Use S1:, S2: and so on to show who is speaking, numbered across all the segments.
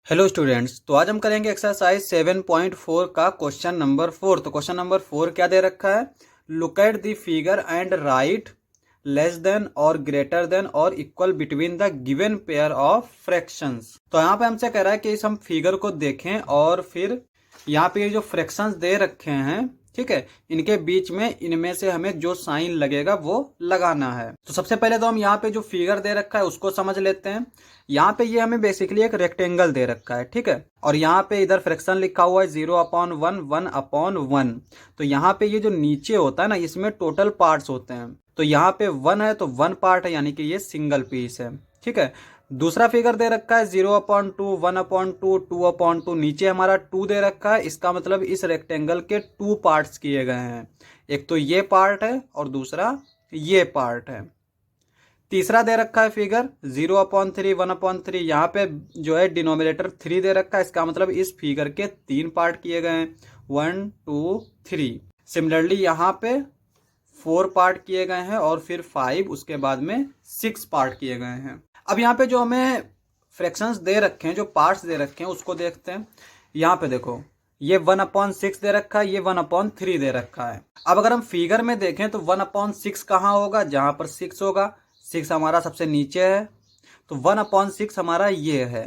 S1: Hello students, तो आज हम करेंगे एक्सरसाइज 7.4 का क्वेश्चन नंबर 4। तो क्वेश्चन नंबर 4 क्या दे रखा है? Look at the figure and right less than और ग्रेटर देन और equal between the given pair of fractions. तो यहाँ पे हमसे कह रहा है कि इस हम फिगर को देखें और फिर यहाँ पे ये जो फ्रैक्शंस दे रखे हैं, ठीक है, इनके बीच में इनमें से हमें जो साइन लगेगा वो लगाना है। तो सबसे पहले तो हम यहाँ पे जो फिगर दे रखा है उसको समझ लेते हैं। यहाँ पे ये हमें बेसिकली एक रेक्टेंगल दे रखा है, ठीक है, और यहाँ पे इधर फ्रैक्शन लिखा हुआ है 0/1, 1/1। तो यहाँ पे ये जो नीचे होता है ना, इसमें टोटल पार्ट्स होते हैं। तो यहाँ पे 1 है तो 1 पार्ट है, यानी कि ये सिंगल पीस है, ठीक है। दूसरा फिगर दे रखा है 0/2, 1/2, 2/2। नीचे हमारा 2 दे रखा है, इसका मतलब इस रेक्टेंगल के 2 पार्ट्स किए गए हैं। एक तो ये पार्ट है और दूसरा ये पार्ट है। तीसरा दे रखा है फिगर 0/3, 1/3। यहाँ पे जो है डिनोमिनेटर 3 दे रखा है, इसका मतलब इस फिगर के 3 पार्ट किए गए हैं, 1 2 3। सिमिलरली यहाँ पे 4 पार्ट किए गए हैं और फिर 5, उसके बाद में 6 पार्ट किए गए हैं। अब यहाँ पे जो हमें फ्रैक्शंस दे रखे हैं, जो पार्ट्स दे रखे हैं, उसको देखते हैं। यहाँ पे देखो, ये 1/6 दे रखा है, ये 1/3 दे रखा है। अब अगर हम फिगर में देखें तो 1/6 कहाँ होगा? जहां पर 6 होगा। 6 हमारा सबसे नीचे है, तो 1/6 हमारा ये है।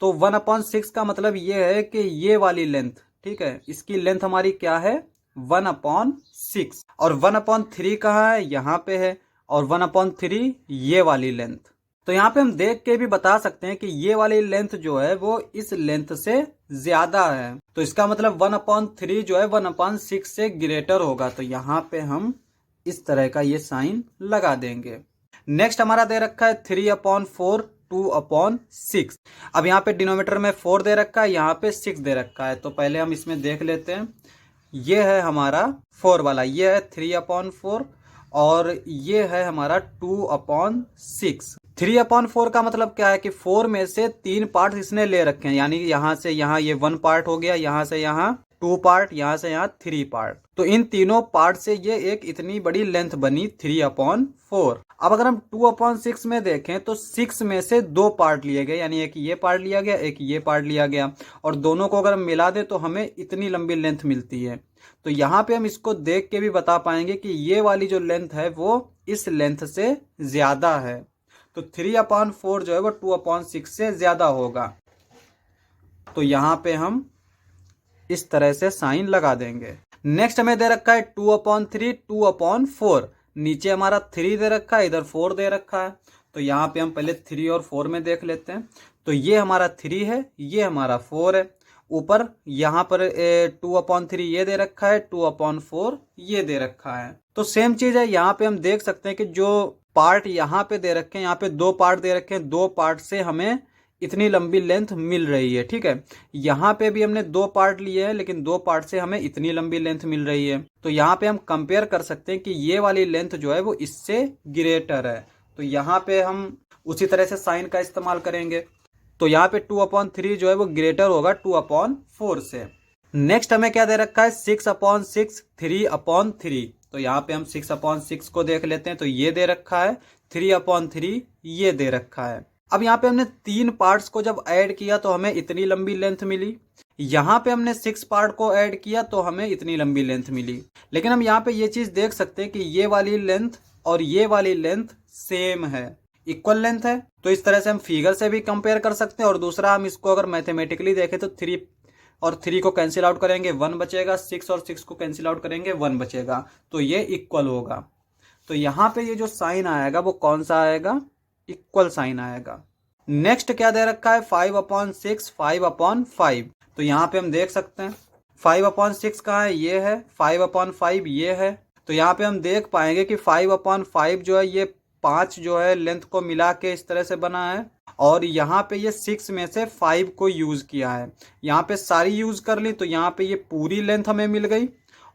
S1: तो 1/6 का मतलब ये है कि ये वाली लेंथ, ठीक है, इसकी लेंथ हमारी क्या है? 1/6। और 1/3 कहाँ है? यहाँ पे है। और 1/3 ये वाली लेंथ। तो यहाँ पे हम देख के भी बता सकते हैं कि ये वाली लेंथ जो है वो इस लेंथ से ज्यादा है। तो इसका मतलब 1/3 जो है 1/6 से ग्रेटर होगा। तो यहाँ पे हम इस तरह का ये साइन लगा देंगे। नेक्स्ट हमारा दे रखा है 3/4, 2/6। अब यहाँ पे डिनोमिनेटर में 4 दे रखा है, यहाँ पे 6 दे रखा है। तो पहले हम इसमें देख लेते हैं। ये है हमारा 4 वाला, ये है 3/4 और ये है हमारा 2/6। 3/4 का मतलब क्या है कि 4 में से 3 पार्ट इसने ले रखे हैं, यानी यहाँ से यहाँ ये 1 पार्ट हो गया, यहाँ से यहाँ 2 पार्ट, यहाँ से यहाँ 3 पार्ट। तो इन तीनों पार्ट से ये एक इतनी बड़ी लेंथ बनी 3/4। अब अगर हम 2/6 में देखें तो 6 में से 2 पार्ट लिए गए, यानी एक ये पार्ट लिया गया, एक ये पार्ट लिया गया, और दोनों को अगर हम मिला दें तो हमें इतनी लंबी लेंथ मिलती है। तो यहाँ पे हम इसको देख के भी बता पाएंगे कि ये वाली जो लेंथ है वो इस लेंथ से ज्यादा है। तो 3/4 जो है वो 2/6 से ज्यादा होगा। तो यहाँ पे हम इस तरह से साइन लगा देंगे। नेक्स्ट हमें दे रखा है 2/3, 2/4। नीचे हमारा 3 दे रखा है, इधर 4 दे रखा है। तो यहाँ पे हम पहले 3 और 4 में देख लेते हैं। तो ये हमारा 3 है, ये हमारा 4 है। ऊपर यहाँ पर 2/3 ये दे रखा है, 2/4 ये दे रखा है। तो सेम चीज है, यहाँ पे हम देख सकते हैं कि जो पार्ट यहाँ पे दे रखे हैं, यहाँ पे 2 पार्ट दे रखे हैं, 2 पार्ट से हमें इतनी लंबी लेंथ मिल रही है, ठीक है। यहाँ पे भी हमने 2 पार्ट लिए हैं, लेकिन 2 पार्ट से हमें इतनी लंबी लेंथ मिल रही है। तो यहाँ पे हम कंपेयर कर सकते हैं कि ये वाली लेंथ जो है वो इससे ग्रेटर है। तो यहाँ पे हम उसी तरह से साइन का इस्तेमाल करेंगे। तो यहाँ पे 2/3 जो है वो ग्रेटर होगा 2/4 से। नेक्स्ट हमें क्या दे रखा है? 6/6, 3/3। तो यहाँ पे हम 6/6 को देख लेते हैं। तो ये दे रखा है, 3/3 ये दे रखा है। अब यहाँ पे हमने 3 पार्ट्स को जब ऐड किया तो हमें इतनी लंबी लेंथ मिली। यहाँ पे हमने 6 पार्ट को ऐड किया तो हमें इतनी लंबी लेंथ मिली। लेकिन हम यहाँ पे ये चीज देख सकते हैं कि ये वाली लेंथ और ये वाली लेंथ सेम है, इक्वल लेंथ है। तो इस तरह से हम फिगर से भी कंपेयर कर सकते हैं। और दूसरा, हम इसको अगर मैथमेटिकली देखें तो 3 और 3 को कैंसिल आउट करेंगे 1 बचेगा, 6 और 6 को कैंसिल आउट करेंगे 1 बचेगा। तो ये इक्वल होगा। तो यहाँ पे ये जो साइन आएगा वो कौन सा आएगा? इक्वल साइन आएगा। नेक्स्ट क्या दे रखा है? 5/6, 5/5। तो यहाँ पे हम देख सकते हैं 5/6 कहाँ है? ये है। 5/5 ये है। तो यहाँ पे हम देख पाएंगे कि 5/5 जो है ये 5 जो है लेंथ को मिला के इस तरह से बना है। और यहाँ पे ये 6 में से 5 को यूज किया है। यहाँ पे सारी यूज कर ली तो यहाँ पे ये पूरी लेंथ हमें मिल गई।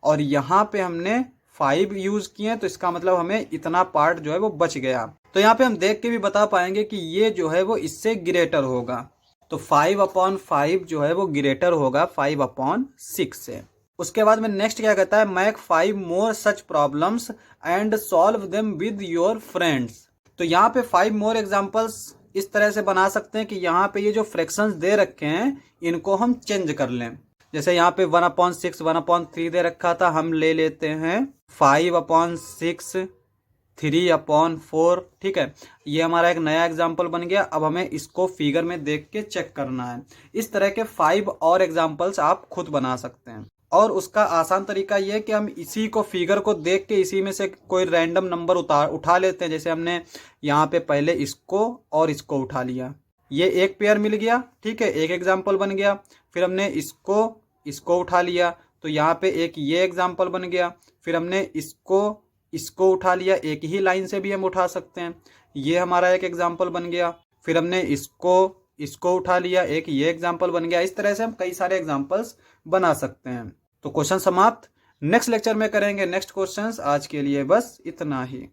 S1: और यहाँ पे हमने 5 यूज किए, तो इसका मतलब हमें इतना पार्ट जो है वो बच गया। तो यहाँ पे हम देख के भी बता पाएंगे कि ये जो है वो इससे ग्रेटर होगा। तो 5/5 जो है वो ग्रेटर होगा 5/6 से। उसके बाद में नेक्स्ट क्या कहता है? Make 5 more such problems and solve them with your friends. तो यहाँ पे 5 मोर एग्जाम्पल्स इस तरह से बना सकते हैं कि यहाँ पे ये जो फ्रैक्शंस दे रखे हैं इनको हम चेंज कर लें। जैसे यहाँ पे 1/6 1/3 दे रखा था, हम ले लेते हैं 5/6 3/4। ठीक है, ये हमारा एक नया एग्जाम्पल बन गया। अब हमें इसको फिगर में देख के चेक करना है। इस तरह के 5 और एग्जाम्पल्स आप खुद बना सकते हैं। और उसका आसान तरीका ये है कि हम इसी को फिगर को देख के इसी में से कोई रैंडम नंबर उठा लेते हैं। जैसे हमने यहाँ पे पहले इसको और इसको उठा लिया, ये एक पेयर मिल गया। ठीक है, एक एग्जाम्पल बन गया। फिर हमने इसको उठा लिया तो यहाँ पे एक ये एग्जाम्पल बन गया। फिर हमने इसको उठा लिया, एक ही लाइन से भी हम उठा सकते हैं, ये हमारा एक एग्जाम्पल बन गया। फिर हमने इसको उठा लिया, एक ये एग्जाम्पल बन गया। इस तरह से हम कई सारे एग्जाम्पल्स बना सकते हैं। तो क्वेश्चन समाप्त। नेक्स्ट लेक्चर में करेंगे नेक्स्ट क्वेश्चंस। आज के लिए बस इतना ही।